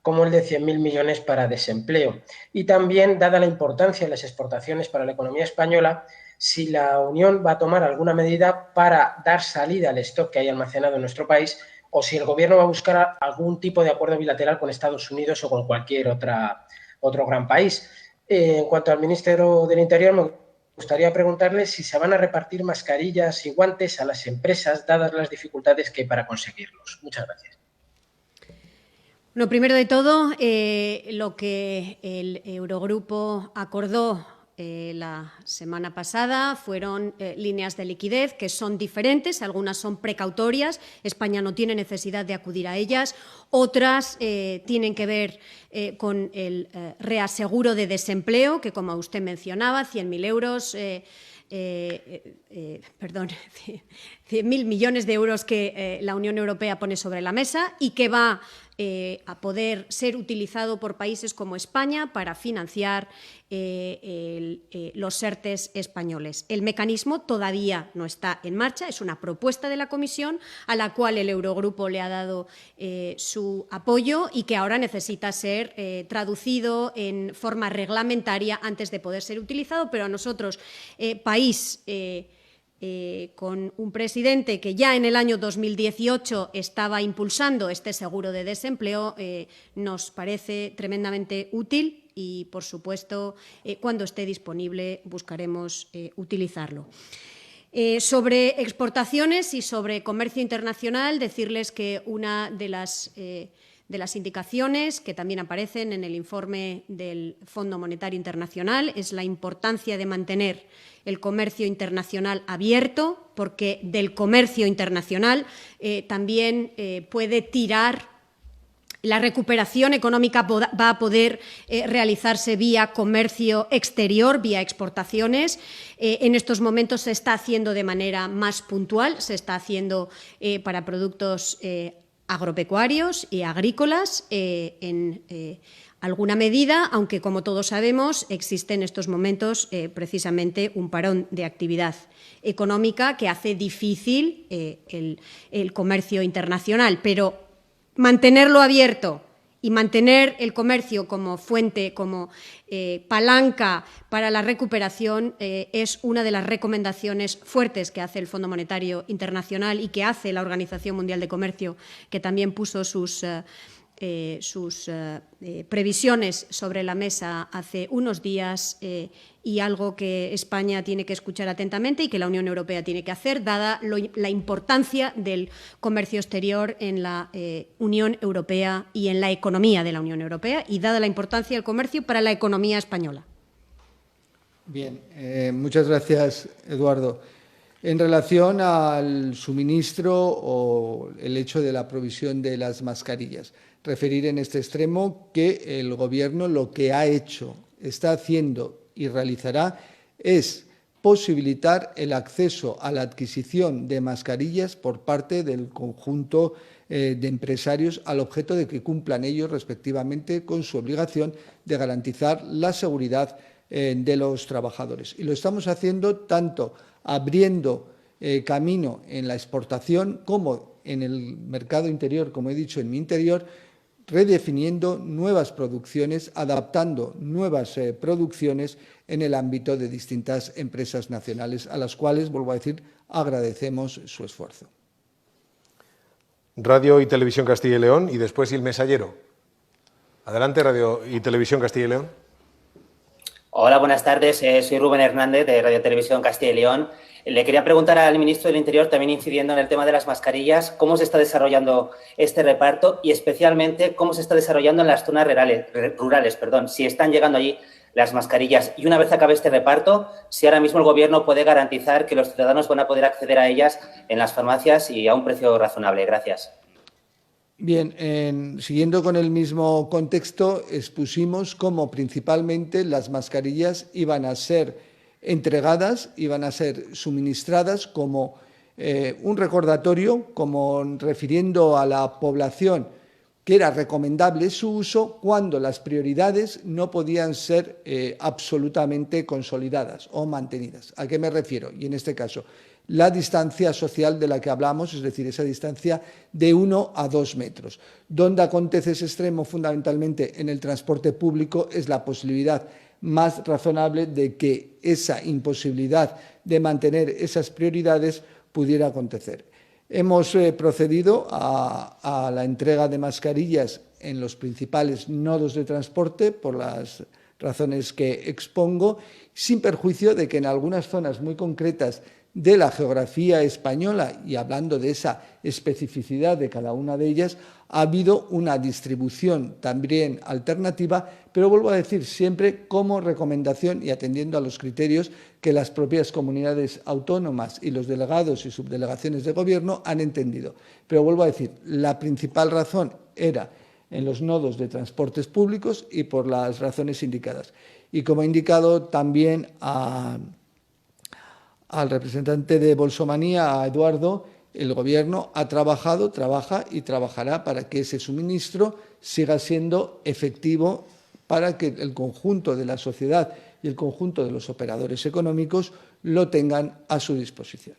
como el de 100.000 millones para desempleo. Y también, dada la importancia de las exportaciones para la economía española, si la Unión va a tomar alguna medida para dar salida al stock que hay almacenado en nuestro país o si el Gobierno va a buscar algún tipo de acuerdo bilateral con Estados Unidos o con cualquier otro gran país. En cuanto al ministro del Interior, me gustaría preguntarle si se van a repartir mascarillas y guantes a las empresas, dadas las dificultades que hay para conseguirlos. Muchas gracias. Bueno, primero de todo, lo que el Eurogrupo acordó la semana pasada fueron líneas de liquidez que son diferentes, algunas son precautorias, España no tiene necesidad de acudir a ellas, otras tienen que ver con el reaseguro de desempleo, que como usted mencionaba, 100.000 euros, 100.000 millones de euros que la Unión Europea pone sobre la mesa y que va a poder ser utilizado por países como España para financiar los ERTEs españoles. El mecanismo todavía no está en marcha, es una propuesta de la Comisión a la cual el Eurogrupo le ha dado su apoyo y que ahora necesita ser traducido en forma reglamentaria antes de poder ser utilizado, pero a nosotros, país con un presidente que ya en el año 2018 estaba impulsando este seguro de desempleo, nos parece tremendamente útil y, por supuesto, cuando esté disponible buscaremos utilizarlo. Sobre exportaciones y sobre comercio internacional, decirles que una de las indicaciones que también aparecen en el informe del Fondo Monetario Internacional es la importancia de mantener el comercio internacional abierto, porque del comercio internacional también puede tirar la recuperación económica, va a poder realizarse vía comercio exterior, vía exportaciones. En estos momentos se está haciendo de manera más puntual, se está haciendo para productos agropecuarios y agrícolas en alguna medida, aunque como todos sabemos existe en estos momentos precisamente un parón de actividad económica que hace difícil el comercio internacional, pero mantenerlo abierto y mantener el comercio como fuente, como palanca para la recuperación es una de las recomendaciones fuertes que hace el Fondo Monetario Internacional y que hace la Organización Mundial de Comercio, que también puso sus previsiones sobre la mesa hace unos días y algo que España tiene que escuchar atentamente y que la Unión Europea tiene que hacer, dada la importancia del comercio exterior en la Unión Europea y en la economía de la Unión Europea y dada la importancia del comercio para la economía española. Bien, muchas gracias, Eduardo. En relación al suministro o el hecho de la provisión de las mascarillas, referir en este extremo que el Gobierno lo que ha hecho, está haciendo y realizará es posibilitar el acceso a la adquisición de mascarillas por parte del conjunto de empresarios al objeto de que cumplan ellos respectivamente con su obligación de garantizar la seguridad de los trabajadores. Y lo estamos haciendo tanto abriendo camino en la exportación como en el mercado interior, como he dicho, en mi interior, redefiniendo nuevas producciones, adaptando nuevas producciones en el ámbito de distintas empresas nacionales, a las cuales, vuelvo a decir, agradecemos su esfuerzo. Radio y Televisión Castilla y León y después El Mesallero. Adelante, Radio y Televisión Castilla y León. Hola, buenas tardes. Soy Rubén Hernández de Radio Televisión Castilla y León. Le quería preguntar al ministro del Interior, también incidiendo en el tema de las mascarillas, cómo se está desarrollando este reparto y especialmente cómo se está desarrollando en las zonas rurales, si están llegando allí las mascarillas. Y una vez acabe este reparto, si ahora mismo el Gobierno puede garantizar que los ciudadanos van a poder acceder a ellas en las farmacias y a un precio razonable. Gracias. Bien, siguiendo con el mismo contexto, expusimos cómo principalmente las mascarillas iban a ser entregadas, iban a ser suministradas como un recordatorio, como refiriendo a la población que era recomendable su uso cuando las prioridades no podían ser absolutamente consolidadas o mantenidas. ¿A qué me refiero? Y en este caso, la distancia social de la que hablamos, es decir, esa distancia de 1 a 2 metros. Donde acontece ese extremo fundamentalmente en el transporte público es la posibilidad más razonable de que esa imposibilidad de mantener esas prioridades pudiera acontecer. Hemos procedido a la entrega de mascarillas en los principales nodos de transporte por las razones que expongo, sin perjuicio de que en algunas zonas muy concretas de la geografía española y hablando de esa especificidad de cada una de ellas, ha habido una distribución también alternativa, pero vuelvo a decir siempre como recomendación y atendiendo a los criterios que las propias comunidades autónomas y los delegados y subdelegaciones de gobierno han entendido. Pero vuelvo a decir, la principal razón era en los nodos de transportes públicos y por las razones indicadas. Y como he indicado también al representante de Bolsomanía, a Eduardo, el Gobierno ha trabajado, trabaja y trabajará para que ese suministro siga siendo efectivo para que el conjunto de la sociedad y el conjunto de los operadores económicos lo tengan a su disposición.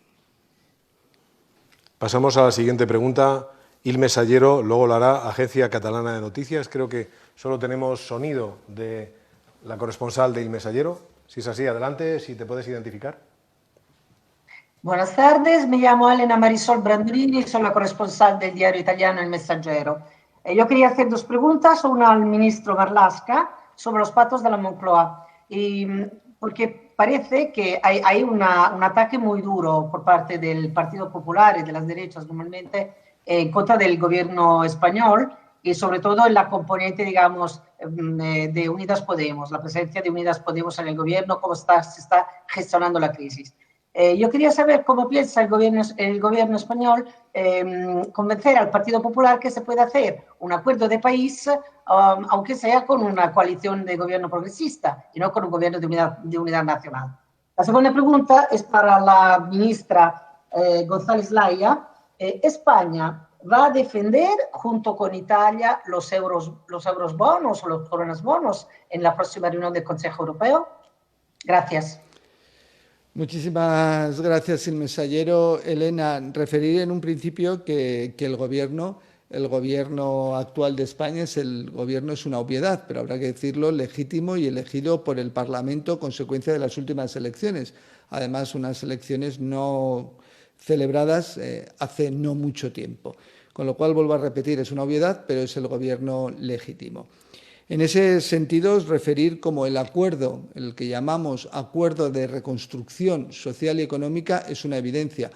Pasamos a la siguiente pregunta. Ilme Sallero, luego la hará Agencia Catalana de Noticias. Creo que solo tenemos sonido de la corresponsal de Ilme Sallero. Si es así, adelante, si te puedes identificar. Buenas tardes, me llamo Elena Marisol Brandolini, soy la corresponsal del diario italiano El Messaggero. Yo quería hacer dos preguntas, una al ministro Marlaska sobre los pactos de la Moncloa, porque parece que hay un ataque muy duro por parte del Partido Popular y de las derechas normalmente en contra del gobierno español y sobre todo en la componente, digamos, de Unidas Podemos, la presencia de Unidas Podemos en el gobierno, cómo se está gestionando la crisis. Yo quería saber cómo piensa el gobierno español convencer al Partido Popular que se puede hacer un acuerdo de país, aunque sea con una coalición de gobierno progresista y no con un gobierno de unidad nacional. La segunda pregunta es para la ministra González Laya. ¿España va a defender junto con Italia los eurosbonos o los coronas-bonos en la próxima reunión del Consejo Europeo? Gracias. Muchísimas gracias, Ilme Sallero. Elena, referir en un principio que el gobierno actual de España es una obviedad, pero habrá que decirlo, legítimo y elegido por el Parlamento consecuencia de las últimas elecciones. Además, unas elecciones no celebradas hace no mucho tiempo. Con lo cual, vuelvo a repetir, es una obviedad, pero es el gobierno legítimo. En ese sentido, referir como el acuerdo, el que llamamos acuerdo de reconstrucción social y económica, es una evidencia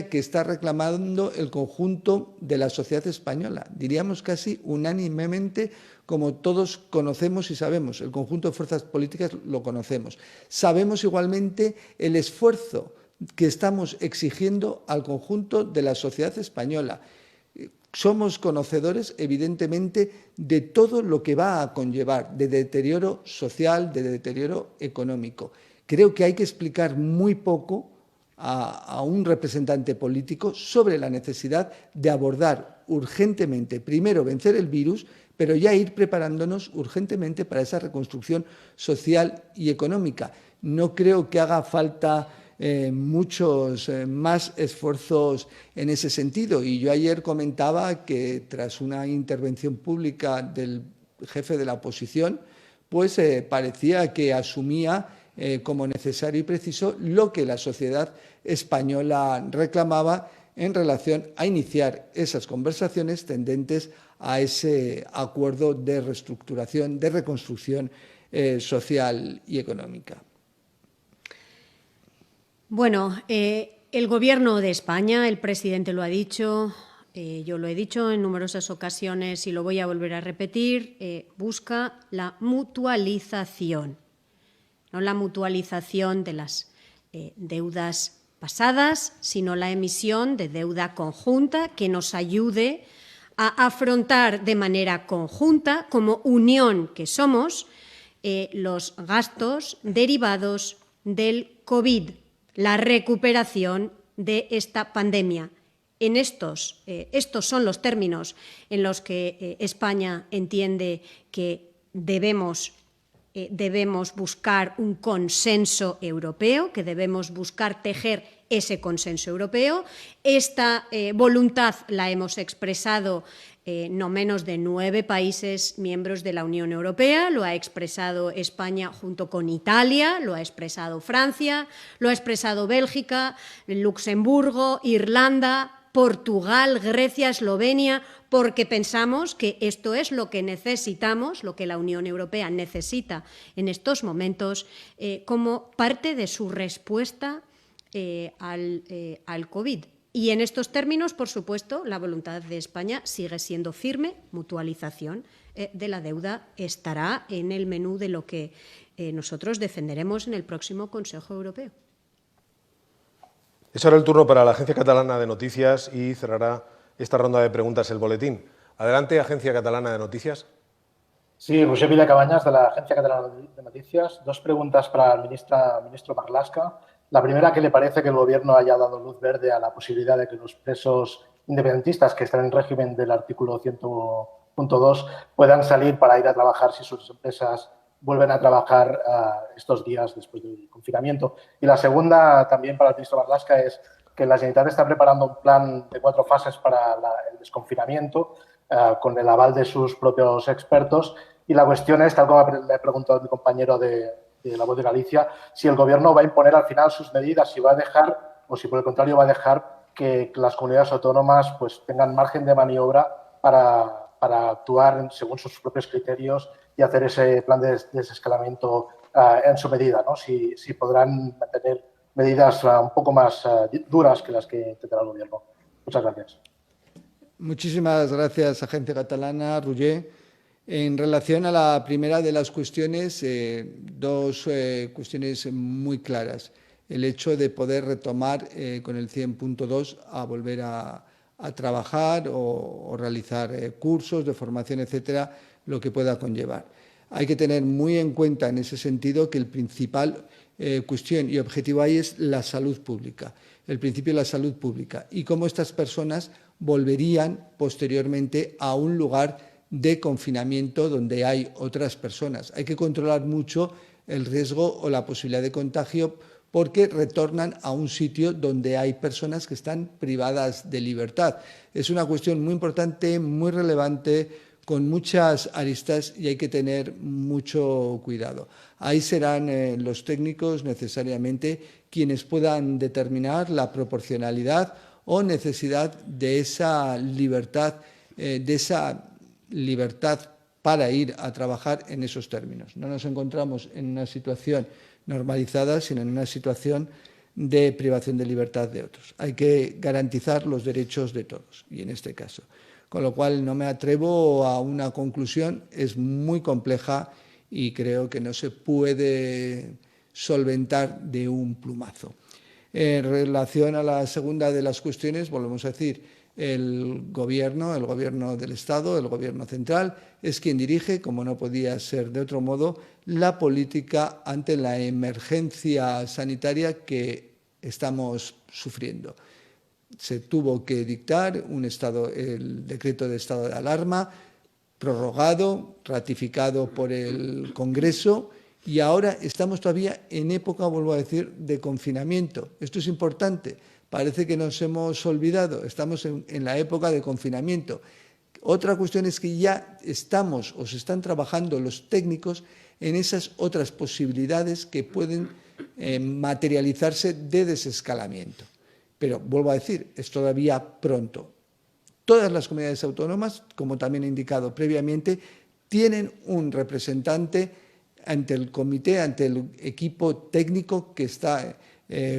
que está reclamando el conjunto de la sociedad española, diríamos casi unánimemente, como todos conocemos y sabemos, el conjunto de fuerzas políticas lo conocemos. Sabemos igualmente el esfuerzo que estamos exigiendo al conjunto de la sociedad española. Somos conocedores, evidentemente, de todo lo que va a conllevar de deterioro social, de deterioro económico. Creo que hay que explicar muy poco a un representante político sobre la necesidad de abordar urgentemente, primero vencer el virus, pero ya ir preparándonos urgentemente para esa reconstrucción social y económica. No creo que haga falta muchos más esfuerzos en ese sentido. Y yo ayer comentaba que tras una intervención pública del jefe de la oposición, pues parecía que asumía como necesario y preciso lo que la sociedad española reclamaba en relación a iniciar esas conversaciones tendentes a ese acuerdo de reestructuración, de reconstrucción social y económica. Bueno, el Gobierno de España, el presidente lo ha dicho, yo lo he dicho en numerosas ocasiones y lo voy a volver a repetir, busca la mutualización, no la mutualización de las deudas pasadas, sino la emisión de deuda conjunta que nos ayude a afrontar de manera conjunta, como unión que somos, los gastos derivados del COVID, la recuperación de esta pandemia. Estos son los términos en los que España entiende que debemos buscar un consenso europeo, que debemos buscar tejer ese consenso europeo. Esta voluntad la hemos expresado no menos de 9 países miembros de la Unión Europea, lo ha expresado España junto con Italia, lo ha expresado Francia, lo ha expresado Bélgica, Luxemburgo, Irlanda, Portugal, Grecia, Eslovenia, porque pensamos que esto es lo que necesitamos, lo que la Unión Europea necesita en estos momentos como parte de su respuesta al COVID. Y en estos términos, por supuesto, la voluntad de España sigue siendo firme. Mutualización de la deuda estará en el menú de lo que nosotros defenderemos en el próximo Consejo Europeo. Es ahora el turno para la Agencia Catalana de Noticias y cerrará esta ronda de preguntas el boletín. Adelante, Agencia Catalana de Noticias. Sí, Roger Villacabañas, de la Agencia Catalana de Noticias. Dos preguntas para el ministro Marlaska. La primera, ¿qué le parece que el Gobierno haya dado luz verde a la posibilidad de que los presos independentistas que están en régimen del artículo 100.2 puedan salir para ir a trabajar si sus empresas vuelven a trabajar estos días después del confinamiento? Y la segunda, también para el ministro Marlaska, es que la Generalitat está preparando un plan de 4 fases para el desconfinamiento con el aval de sus propios expertos. Y la cuestión es, tal como le he preguntado a mi compañero de La Voz de Galicia, si el Gobierno va a imponer al final sus medidas, si va a dejar, o si por el contrario va a dejar que las comunidades autónomas pues tengan margen de maniobra para actuar según sus propios criterios y hacer ese plan de desescalamiento en su medida, ¿no? Si podrán mantener medidas un poco más duras que las que tendrá el Gobierno. Muchas gracias. Muchísimas gracias, Agencia Catalana. Roger. En relación a la primera de las cuestiones, dos cuestiones muy claras. El hecho de poder retomar con el 100.2 a volver a trabajar o realizar cursos de formación, etcétera, lo que pueda conllevar. Hay que tener muy en cuenta en ese sentido que el principal cuestión y objetivo ahí es la salud pública, el principio de la salud pública y cómo estas personas volverían posteriormente a un lugar de confinamiento donde hay otras personas. Hay que controlar mucho el riesgo o la posibilidad de contagio porque retornan a un sitio donde hay personas que están privadas de libertad. Es una cuestión muy importante, muy relevante, con muchas aristas y hay que tener mucho cuidado. Ahí serán los técnicos necesariamente quienes puedan determinar la proporcionalidad o necesidad de esa libertad, para ir a trabajar en esos términos. No nos encontramos en una situación normalizada, sino en una situación de privación de libertad de otros. Hay que garantizar los derechos de todos, y en este caso. Con lo cual no me atrevo a una conclusión, es muy compleja y creo que no se puede solventar de un plumazo. En relación a la segunda de las cuestiones, volvemos a decir, el Gobierno del Estado, el Gobierno central, es quien dirige, como no podía ser de otro modo, la política ante la emergencia sanitaria que estamos sufriendo. Se tuvo que dictar el decreto de estado de alarma, prorrogado, ratificado por el Congreso, y ahora estamos todavía en época, vuelvo a decir, de confinamiento. Esto es importante. Parece que nos hemos olvidado, estamos en la época de confinamiento. Otra cuestión es que ya estamos o se están trabajando los técnicos en esas otras posibilidades que pueden materializarse de desescalamiento. Pero, vuelvo a decir, es todavía pronto. Todas las comunidades autónomas, como también he indicado previamente, tienen un representante ante el comité, ante el equipo técnico que está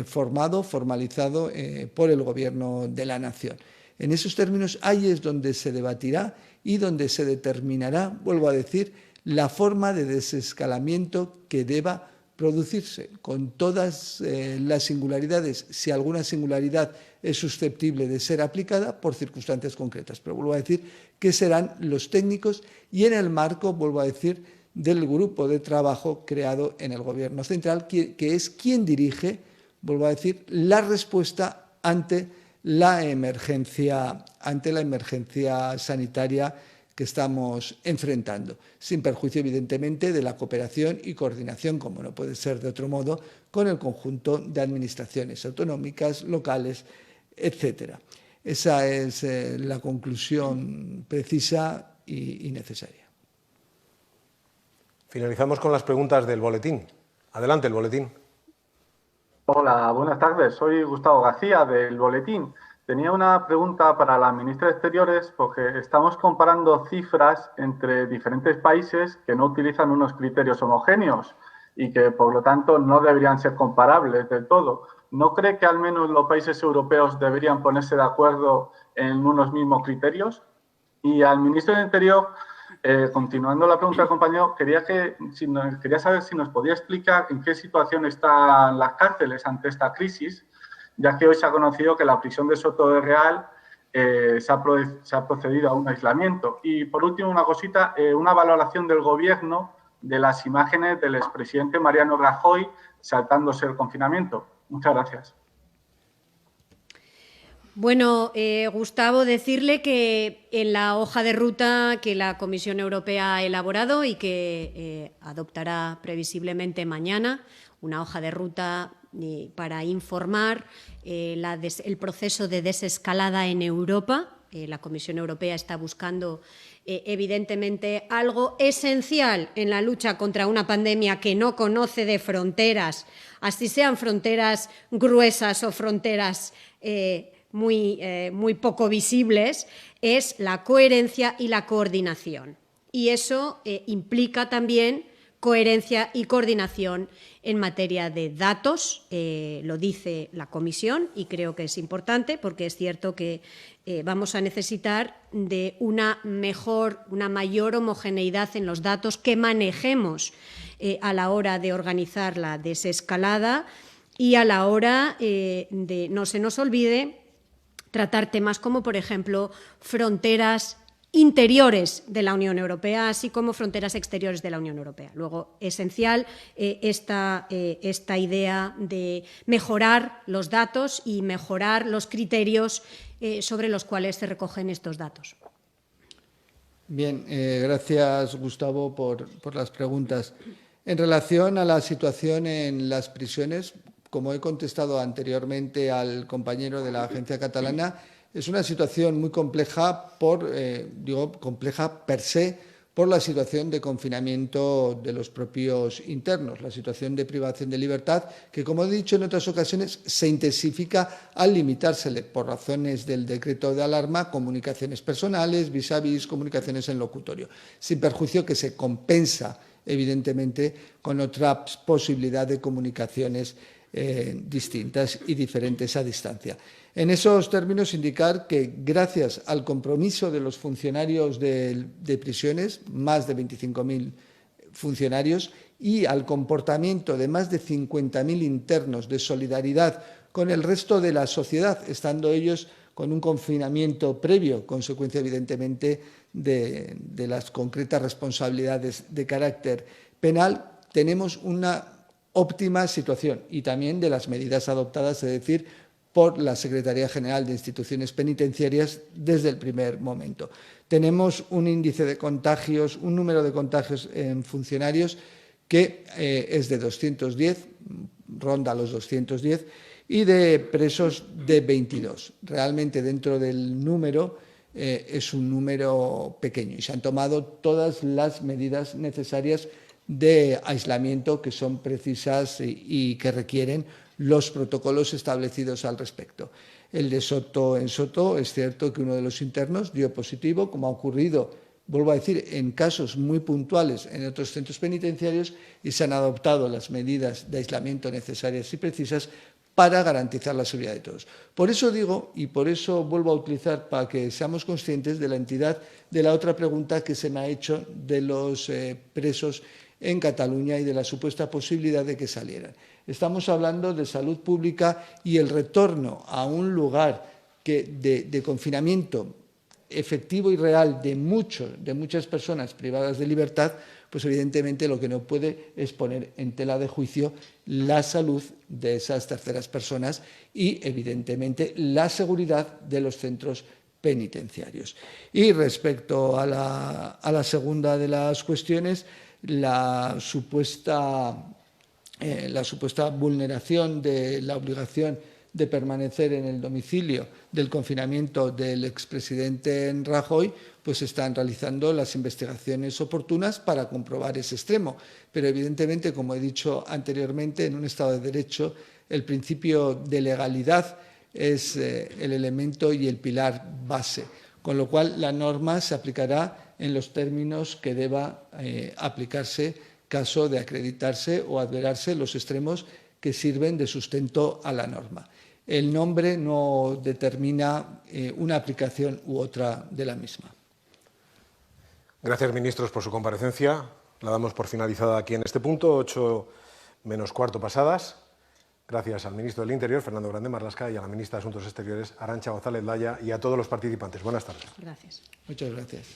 formalizado por el Gobierno de la Nación. En esos términos, ahí es donde se debatirá y donde se determinará, vuelvo a decir, la forma de desescalamiento que deba producirse, con todas las singularidades, si alguna singularidad es susceptible de ser aplicada por circunstancias concretas. Pero vuelvo a decir que serán los técnicos y en el marco, vuelvo a decir, del grupo de trabajo creado en el Gobierno central, que es quien dirige, vuelvo a decir, la respuesta ante la emergencia sanitaria que estamos enfrentando, sin perjuicio, evidentemente, de la cooperación y coordinación, como no puede ser de otro modo, con el conjunto de administraciones autonómicas, locales, etcétera. Esa es la conclusión precisa y necesaria. Finalizamos con las preguntas del boletín. Adelante, el boletín. Hola, buenas tardes. Soy Gustavo García, del Boletín. Tenía una pregunta para la ministra de Exteriores porque estamos comparando cifras entre diferentes países que no utilizan unos criterios homogéneos y que, por lo tanto, no deberían ser comparables del todo. ¿no cree que al menos los países europeos deberían ponerse de acuerdo en unos mismos criterios? Y al ministro del Interior, continuando la pregunta del compañero, quería saber si nos podía explicar en qué situación están las cárceles ante esta crisis, ya que hoy se ha conocido que la prisión de Soto de Real se ha procedido a un aislamiento. Y, por último, una cosita, una valoración del Gobierno de las imágenes del expresidente Mariano Rajoy saltándose el confinamiento. Muchas gracias. Bueno, Gustavo, decirle que en la hoja de ruta que la Comisión Europea ha elaborado y que adoptará previsiblemente mañana, una hoja de ruta para informar el proceso de desescalada en Europa. La Comisión Europea está buscando, evidentemente, algo esencial en la lucha contra una pandemia que no conoce de fronteras, así sean fronteras gruesas o fronteras muy poco visibles, es la coherencia y la coordinación. Y eso implica también coherencia y coordinación en materia de datos, lo dice la Comisión, y creo que es importante porque es cierto que vamos a necesitar de una mayor homogeneidad en los datos que manejemos a la hora de organizar la desescalada y a la hora de, no se nos olvide, tratar temas como, por ejemplo, fronteras interiores de la Unión Europea, así como fronteras exteriores de la Unión Europea. Luego, esencial esta idea de mejorar los datos y mejorar los criterios sobre los cuales se recogen estos datos. Bien, gracias, Gustavo, por las preguntas. En relación a la situación en las prisiones, como he contestado anteriormente al compañero de la agencia catalana, es una situación muy compleja compleja per se, por la situación de confinamiento de los propios internos, la situación de privación de libertad, que, como he dicho en otras ocasiones, se intensifica al limitársele, por razones del decreto de alarma, comunicaciones personales, vis a vis, comunicaciones en locutorio, sin perjuicio que se compensa, evidentemente, con otra posibilidad de comunicaciones distintas y diferentes a distancia. En esos términos, indicar que gracias al compromiso de los funcionarios de prisiones, más de 25.000 funcionarios, y al comportamiento de más de 50.000 internos de solidaridad con el resto de la sociedad, estando ellos con un confinamiento previo, consecuencia evidentemente de las concretas responsabilidades de carácter penal, tenemos una óptima situación, y también de las medidas adoptadas, es decir, por la Secretaría General de Instituciones Penitenciarias desde el primer momento. Tenemos un índice de contagios, un número de contagios en funcionarios que es de 210, ronda los 210, y de presos de 22. Realmente, dentro del número, es un número pequeño y se han tomado todas las medidas necesarias de aislamiento que son precisas y que requieren los protocolos establecidos al respecto. El de Soto, en Soto, es cierto que uno de los internos dio positivo, como ha ocurrido, vuelvo a decir, en casos muy puntuales en otros centros penitenciarios, y se han adoptado las medidas de aislamiento necesarias y precisas para garantizar la seguridad de todos. Por eso digo, y por eso vuelvo a utilizar, para que seamos conscientes de la entidad de la otra pregunta que se me ha hecho de los presos en Cataluña y de la supuesta posibilidad de que salieran. Estamos hablando de salud pública y el retorno a un lugar de confinamiento efectivo y real de muchas personas privadas de libertad, pues evidentemente lo que no puede es poner en tela de juicio la salud de esas terceras personas y evidentemente la seguridad de los centros penitenciarios. Y respecto a la segunda de las cuestiones, la supuesta vulneración de la obligación de permanecer en el domicilio del confinamiento del expresidente Rajoy, pues están realizando las investigaciones oportunas para comprobar ese extremo. Pero evidentemente, como he dicho anteriormente, en un Estado de Derecho el principio de legalidad es el elemento y el pilar base, con lo cual la norma se aplicará en los términos que deba aplicarse caso de acreditarse o adverarse los extremos que sirven de sustento a la norma. El nombre no determina una aplicación u otra de la misma. Gracias, ministros, por su comparecencia. La damos por finalizada aquí en este punto, 8 menos cuarto pasadas. Gracias al ministro del Interior, Fernando Grande Marlaska, y a la ministra de Asuntos Exteriores, Arantxa González Laya, y a todos los participantes. Buenas tardes. Gracias. Muchas gracias.